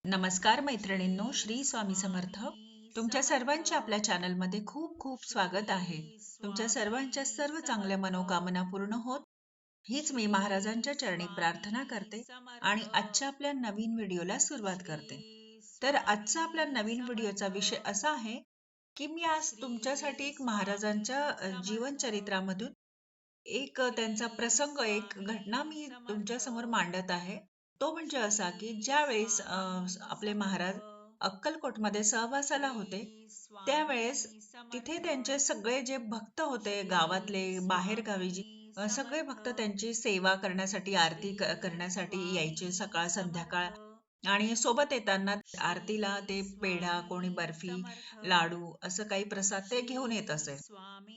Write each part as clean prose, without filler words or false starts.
नमस्कार मैत्रिणींनो, श्री स्वामी समर्थ. तुमच्या सर्वांचे आपल्या चॅनलमध्ये खूप खूप स्वागत आहे. तुमच्या सर्वांच्या सर्व चांगल्या मनोकामना पूर्ण होत हीच मी महाराजांच्या चरणी प्रार्थना करते आणि आजच्या आपल्या नवीन व्हिडिओला सुरुवात करते. तर आजचा आपला नवीन व्हिडिओचा विषय असा आहे की मी आज तुमच्यासाठी एक महाराजांच्या जीवनचरित्रामधून त्यांचा प्रसंग, एक घटना मी तुमच्या समोर मांडत आहे. तो म्हणजे असा की ज्या वेळेस आपले महाराज अक्कलकोटमध्ये सहवासाला होते, त्यावेळेस तिथे त्यांचे सगळे जे भक्त होते, गावातले बाहेर गावी सगळे भक्त त्यांची सेवा करण्यासाठी, आरती करण्यासाठी यायचे सकाळ संध्याकाळ. आणि सोबत येताना आरतीला ते पेढा, कोणी बर्फी, लाडू असं काही प्रसाद ते घेऊन येत असे.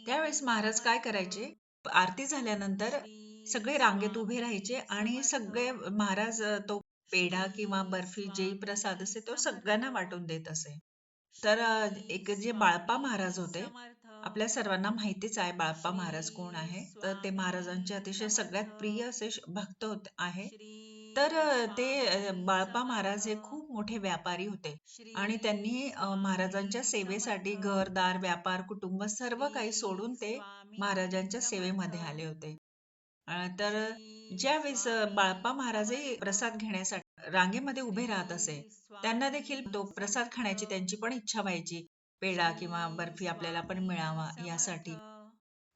त्यावेळेस महाराज काय करायचे, आरती झाल्यानंतर सगळे रांगेत उभे राहायचे आणि सगळे महाराज तो पेढा किंवा बर्फी जे प्रसाद असे तो सगळ्यांना वाटून देत असे. तर एक जे बाळप्पा महाराज होते, आपल्या सर्वांना माहितीच आहे बाळप्पा महाराज कोण आहे. तर ते महाराजांचे अतिशय सगळ्यात प्रिय असे भक्त होते आहे. तर बाळप्पा महाराज हे खूप मोठे व्यापारी होते आणि त्यांनी महाराजांच्या सेवेसाठी घरदार, व्यापार, कुटुंब सर्व काही सोडून ते महाराजांच्या सेवेमध्ये आले होते. तर ज्यावेळेस बाळप्पा महाराजही प्रसाद घेण्यासाठी रांगेमध्ये उभे राहत असे, त्यांना देखील तो प्रसाद खाण्याची त्यांची पण इच्छा व्हायची. पेढा किंवा बर्फी आपल्याला पण मिळावा यासाठी.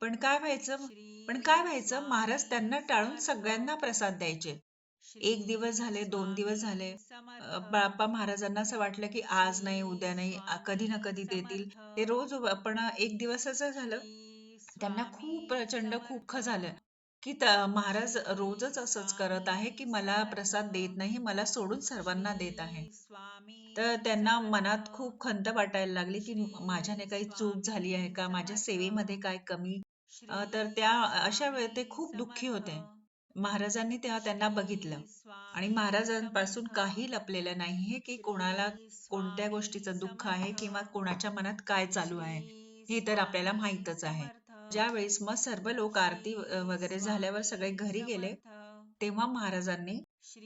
पण काय व्हायचं पण काय व्हायचं, महाराज त्यांना टाळून सगळ्यांना प्रसाद द्यायचे. एक दिवस झाले, 2 दिवस झाले. बाप्पा महाराजांना असं वाटलं की आज नाही, उद्या नाही, कधी ना कधी देतील. ते रोज पण एक दिवस असं झालं, त्यांना खूप प्रचंड दुःख झालं की महाराज रोजच असंच करत आहे की मला प्रसाद देत नाही, मला सोडून सर्वांना देत आहे. तर त्यांना मनात खूप खंत वाटायला लागली की माझ्याने काही चूक झाली आहे का, माझ्या सेवेमध्ये काय कमी. तर त्या अशा वेळी ते खूप दुःखी होते. महाराजांनी तेव्हा त्यांना बघितलं आणि महाराजांपासून काही लपलेलं नाहीये की कोणाला कोणत्या गोष्टीचं दुःख आहे किंवा कोणाच्या मनात काय चालू आहे, हे तर आपल्याला माहीतच आहे. ज्यावेळेस मग सर्व लोक आरती वगैरे झाल्यावर सगळे घरी गेले, तेव्हा महाराजांनी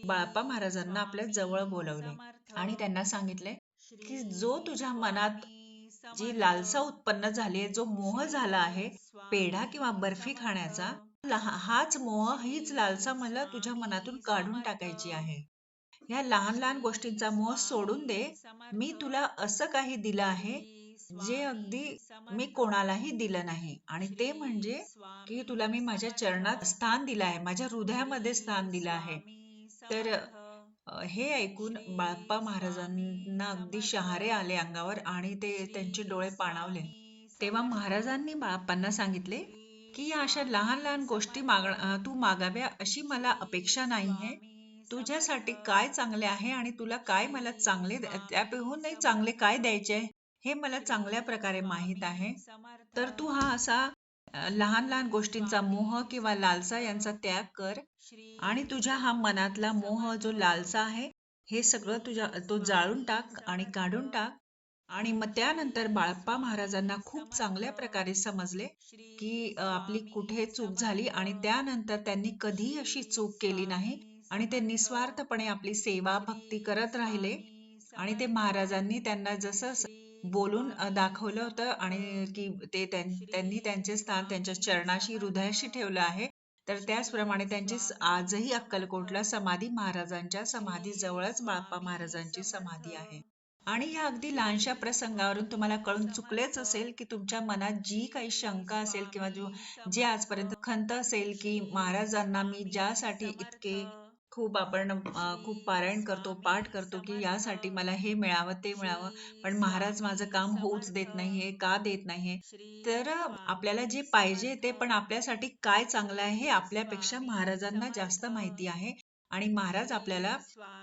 बाळप्पा महाराजांना आपल्या जवळ बोलवले आणि त्यांना सांगितले की जो तुझ्या मनात जी लालसा उत्पन्न झाली आहे, जो मोह झाला आहे पेढा किंवा बर्फी खाण्याचा, हाच मोह, हीच लालसा मला तुझ्या मनातून काढून टाकायची आहे. ह्या लहान लहान गोष्टींचा मोह सोडून दे. मी तुला असं काही दिलं आहे जे अगदी मी कोणालाही दिलं नाही, आणि ते म्हणजे की तुला मी माझ्या चरणात स्थान दिलं आहे, माझ्या हृदयामध्ये स्थान दिलं आहे. तर हे ऐकून बाळप्पा महाराजांना अगदी शहारे आले अंगावर आणि ते त्यांचे डोळे पाणावले. तेव्हा महाराजांनी बाळप्पांना सांगितले की या अशा लहान लहान गोष्टी तू मागाव्या अशी मला अपेक्षा नाहीये. तुझ्यासाठी काय चांगले आहे आणि तुला काय मला त्यापेहूनही चांगले काय द्यायचे हे मला चांगल्या प्रकारे माहीत आहे. तर तू हा असा लहान लहान गोष्टींचा मोह किंवा लालसा यांचा त्याग कर आणि तुझ्या हा मनातला मोह जो लालसा आहे, हे सगळं तो जाळून टाक आणि काढून टाक. आणि मग त्यानंतर बाळप्पा महाराजांना खूप चांगल्या प्रकारे समजले की आपली कुठे चूक झाली, आणि त्यानंतर त्यांनी कधीही अशी चूक केली नाही आणि ते निस्वार्थपणे आपली सेवा भक्ती करत राहिले. आणि ते महाराजांनी त्यांना जसं बोलून दाखवलं होतं आणि की त्यांनी त्यांचे स्थान त्यांच्या चरणाशी, हृदयाशी ठेवलं आहे. तर त्याचप्रमाणे त्यांची आजही अक्कलकोटला समाधी, महाराजांच्या समाधी जवळच बाळप्पा महाराजांची समाधी आहे. आणि ह्या अगदी लहानशा प्रसंगावरून तुम्हाला कळून चुकलेच असेल की तुमच्या मनात जी काही शंका असेल किंवा जे आजपर्यंत खंत असेल की महाराजांना मी ज्यासाठी इतके खूप पारायण करतो, पाठ करतो की यासाठी मला हे मिळावं, ते मिळावं, पण महाराज माझं काम होऊच देत नाहीये, का देत नाहीये? तर आपल्याला जे पाहिजे ते, पण आपल्यासाठी काय चांगलं आहे हे आपल्यापेक्षा महाराजांना जास्त माहिती आहे. आणि महाराज आपल्याला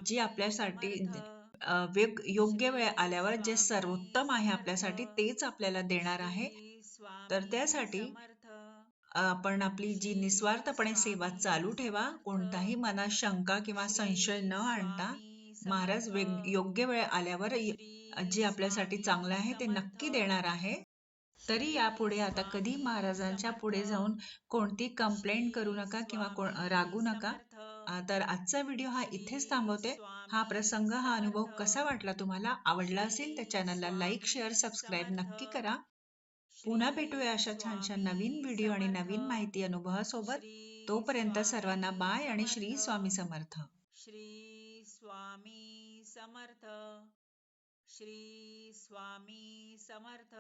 जे आपल्यासाठी योग्य वेळ आल्यावर जे सर्वोत्तम आहे आपल्यासाठी तेच आपल्याला देणार आहे. तर त्यासाठी आपण आपली जी निस्वार्थपणे सेवा चालू ठेवा. कोणताही मनात शंका किंवा संशय न आणता महाराज योग्य वेळ आल्यावर जे आपल्यासाठी चांगलं आहे ते नक्की देणार आहे. तरी यापुढे आता कधी महाराजांच्या पुढे जाऊन कोणती कंप्लेंट करू नका किंवा रागू नका. तर आजचा व्हिडिओ हा इथेच थांबवते. हा प्रसंग, हा अनुभव कसा वाटला तुम्हाला? आवडला असेल तर चॅनलला लाईक, शेअर, सबस्क्राईब नक्की करा. पुन्हा भेटूया अशा छान छान नवीन व्हिडिओ आणि नवीन माहिती अनुभवासोबत. तोपर्यंत सर्वांना बाय आणि श्री स्वामी समर्थ. श्री स्वामी समर्थ. श्री स्वामी समर्थ.